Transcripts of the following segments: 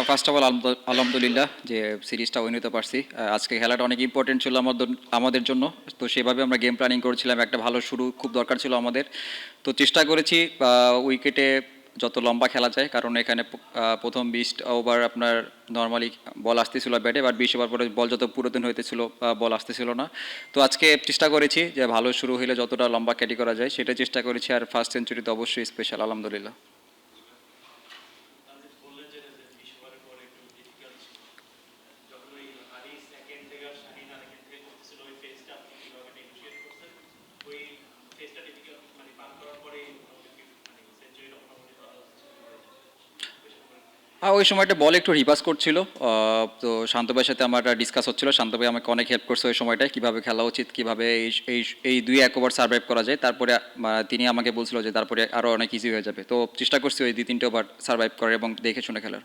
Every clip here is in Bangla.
ফার্স্ট অফ অল আলহামদুলিল্লাহ যে সিরিজটা উইন হতে পারছি। আজকে খেলাটা অনেক ইম্পর্টেন্ট ছিল আমাদের জন্য। তো সেভাবে আমরা গেম প্ল্যানিং করেছিলাম, একটা ভালো শুরু খুব দরকার ছিল আমাদের। তো চেষ্টা করেছি উইকেটে যত লম্বা খেলা যায়, কারণ এখানে প্রথম 20 ওভার আপনার নর্মালি বল আসতেছিল ব্যাটে, বাট 20 ওভার পরে বল যত পুরাতন হইতেছিল বল আসতেছিল না। তো আজকে চেষ্টা করেছি যে ভালো শুরু হলে যতটা লম্বা ক্যারি করা যায় সেটা চেষ্টা করেছি, আর ফার্স্ট সেঞ্চুরি তো অবশ্যই স্পেশাল আলহামদুলিল্লাহ। ওই সময়টা বল একটু রিভার্স করছিল। তো শান্ত ভাইয়ের সাথে আমার ডিসকাস হচ্ছিল, শান্ত ভাই আমাকে অনেক হেল্প করছে ওই সময়টায়, কীভাবে খেলা উচিত, কীভাবে এই এই 2-1 ওভার সার্ভাইভ করা যায়। তারপরে তিনি আমাকে বলছিল যে তারপরে আরও অনেক ইজি হয়ে যাবে। তো চেষ্টা করছি ওই 2-3টে ওভার সার্ভাইভ করার এবং দেখে শুনে খেলার।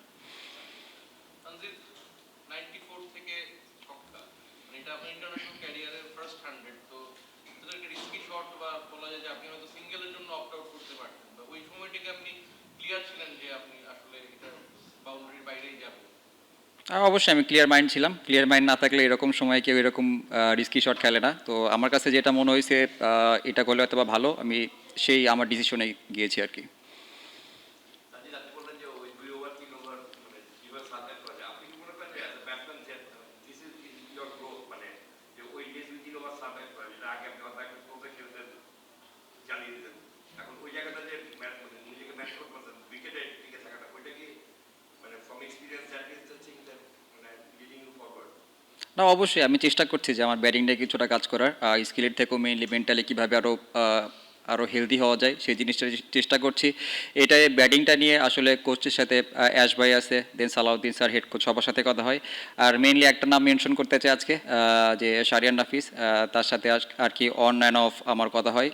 অবশ্যই আমি ক্লিয়ার মাইন্ড ছিলাম। ক্লিয়ার মাইন্ড না থাকলে এরকম সময় কেউ এরকম রিস্কি শট খেলে না। তো আমার কাছে যেটা মনে হয়েছে এটা করলে হয়তো বা ভালো, আমি সেই আমার ডিসিশনে গিয়েছি আর কি। না, অবশ্যই আমি চেষ্টা করছি যে আমার ব্যাটিংটা কিছুটা কাজ করার, স্কিলের থেকেও মেইনলি মেন্টালি কীভাবে আরও হেলদি হওয়া যায় সেই জিনিসটা চেষ্টা করছি। এটাই ব্যাটিংটা নিয়ে আসলে কোচের সাথে অ্যাশ ভাই আছে, দেন সালাউদ্দিন স্যার, হেড কোচ, সবার সাথে কথা হয়। আর মেইনলি একটা নাম মেনশন করতে চাই আজকে, যে শারিয়ান নাফিস, তার সাথে আর কি অন অ্যান্ড অফ আমার কথা হয়।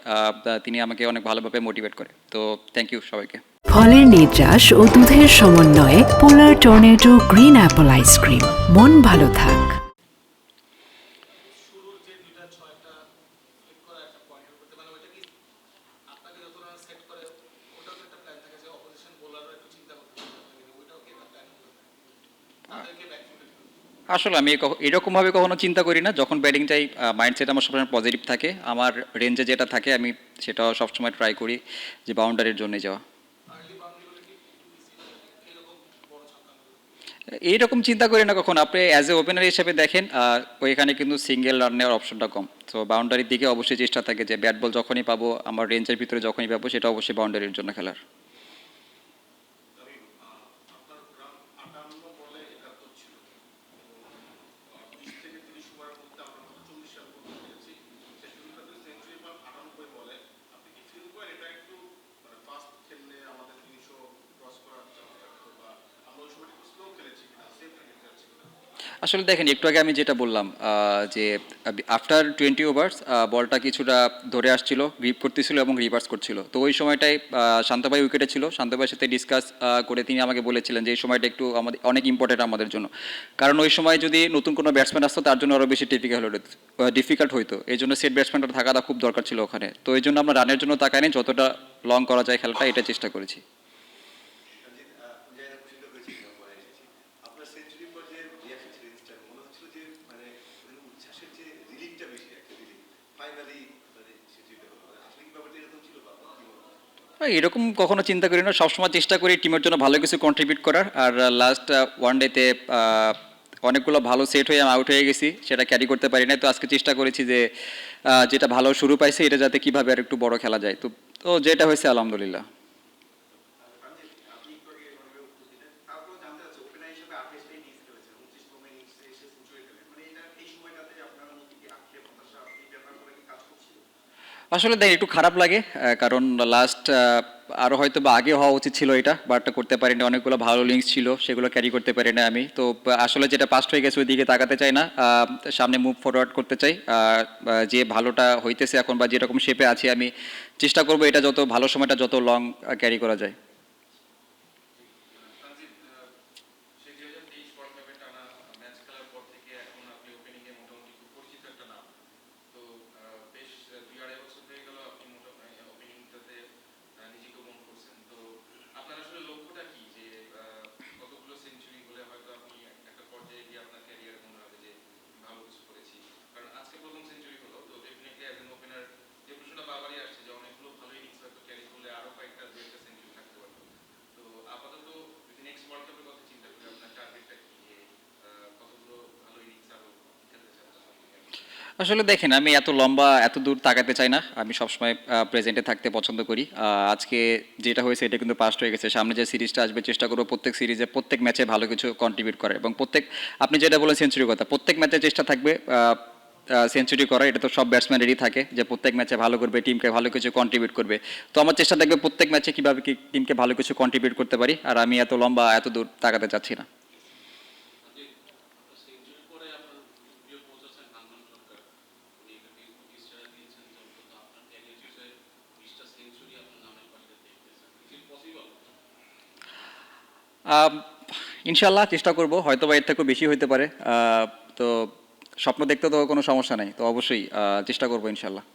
তিনি আমাকে অনেক ভালোভাবে মোটিভেট করে। তো থ্যাংক ইউ সবাইকে। ফলের নির্যাস ও দুধের সমন্বয়ে পোলার টর্নেডো গ্রিন অ্যাপল আইসক্রিম। মন ভালো থাক। আসলে আমি এরকমভাবে কখনো চিন্তা করি না। যখন ব্যাটিংটাই মাইন্ডসেট আমার সবসময় পজিটিভ থাকে, আমার রেঞ্জে যেটা থাকে আমি সেটা সবসময় ট্রাই করি যে বাউন্ডারির জন্য যাওয়া। এইরকম চিন্তা করি না কখন। আপনি অ্যাজ এ ওপেনার হিসেবে দেখেন, ওইখানে কিন্তু সিঙ্গেল রান নেওয়ার অপশনটা কম। তো বাউন্ডারির দিকে অবশ্যই চেষ্টা থাকে যে ব্যাট বল যখনই পাবো, আমার রেঞ্জের ভিতরে যখনই পাবো, সেটা অবশ্যই বাউন্ডারির জন্য খেলার। আসলে দেখেন, একটু আগে আমি যেটা বললাম যে আফটার 20 ওভার্স বলটা কিছুটা ধরে আসছিল, গ্রিপ করতেছিল এবং রিভার্স করছিল। তো ওই সময়টায় শান্ত ভাই উইকেটে ছিল। শান্ত ভাইয়ের সাথে ডিসকাস করে তিনি আমাকে বলেছিলেন যে এই সময়টা একটু আমাদের অনেক ইম্পর্টেন্ট আমাদের জন্য, কারণ ওই সময় যদি নতুন কোনো ব্যাটসম্যান আসতো তার জন্য আরও বেশি ডিফিকাল্ট হইতো। এই জন্য সেট ব্যাটসম্যানটা থাকাটা খুব দরকার ছিল ওখানে। তো এই জন্য আমরা রানের জন্য তাকাইনি, যতটা লং করা যায় খেলাটা এটা চেষ্টা করেছি। এরকম কখনো চিন্তা করি না, সবসময় চেষ্টা করি টিমের জন্য ভালো কিছু কন্ট্রিবিউট করার। আর লাস্ট ওয়ান ডেতে অনেকগুলো ভালো সেট হয়ে আমি আউট হয়ে গেছি, সেটা ক্যারি করতে পারি না। তো আজকে চেষ্টা করেছি যে যেটা ভালো শুরু পাইছে এটা যাতে কিভাবে আর একটু বড় খেলা যায়। তো তো যেটা হয়েছে আলহামদুলিল্লাহ। আসলে দেখ একটু খারাপ লাগে, কারণ লাস্ট আরও হয়তো বা আগে হওয়া উচিত ছিল এটা, বাট করতে পারিনি। অনেকগুলো ভালো লিঙ্কস ছিল, সেগুলো ক্যারি করতে পারি না আমি। তো আসলে যেটা পাস্ট হয়ে গেছে ওইদিকে তাকাতে চাই না, সামনে মুভ ফরওয়ার্ড করতে চাই। যে ভালোটা হইতেছে এখন বা যেরকম শেপে আছি আমি চেষ্টা করবো এটা যত ভালো সময়টা যত লং ক্যারি করা যায়। আসলে দেখেন, আমি এত লম্বা এত দূর তাকাতে চাই না, আমি সবসময় প্রেজেন্টে থাকতে পছন্দ করি। আজকে যেটা হয়েছে এটা কিন্তু পাস্ট হয়ে গেছে, সামনে যে সিরিজটা আসবে চেষ্টা করবো প্রত্যেক সিরিজে প্রত্যেক ম্যাচে ভালো কিছু কন্ট্রিবিউট করে, এবং প্রত্যেক, আপনি যেটা বলেন সেঞ্চুরির কথা, প্রত্যেক ম্যাচে চেষ্টা থাকবে সেঞ্চুরি করা। এটা তো সব ব্যাটসম্যানেরই থাকে যে প্রত্যেক ম্যাচে ভালো করবে, টিমকে ভালো কিছু কন্ট্রিবিউট করবে। তো আমার চেষ্টা থাকবে প্রত্যেক ম্যাচে কীভাবে কি টিমকে ভালো কিছু কন্ট্রিবিউট করতে পারি, আর আমি এত লম্বা এত দূর তাকাতে চাচ্ছি না। আম, ইনশাল্লাহ চেষ্টা করব, হয়তো বা এর থেকেও বেশি হইতে পারে। তো স্বপ্ন দেখতে তো কোনো সমস্যা নাই, তো অবশ্যই চেষ্টা করবো ইনশাল্লাহ।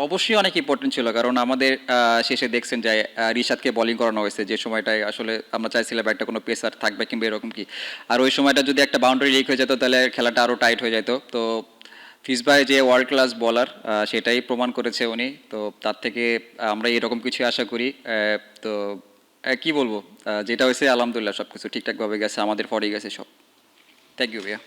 অবশ্যই অনেক ইম্পর্টেন্ট ছিল, কারণ আমাদের শেষে দেখছেন যে রিশাদকে বোলিং করানো হয়েছে, যে সময়টায় আসলে আমরা চাইছিলাম একটা কোনো পেসার থাকবে কিংবা এরকম কি, আর ওই সময়টা যদি একটা বাউন্ডারি লিক হয়ে যেত তাহলে খেলাটা আরও টাইট হয়ে যেত। তো ফিজ ভাই যে ওয়ার্ল্ড ক্লাস বলার, সেটাই প্রমাণ করেছে উনি, তো তার থেকে আমরা এরকম কিছু আশা করি। তো কি বলবো, যেটা হয়েছে আলহামদুলিল্লাহ সব কিছু ঠিকঠাকভাবে গেছে, আমাদের ফরেই গেছে সব। থ্যাংক ইউ ভাইয়া।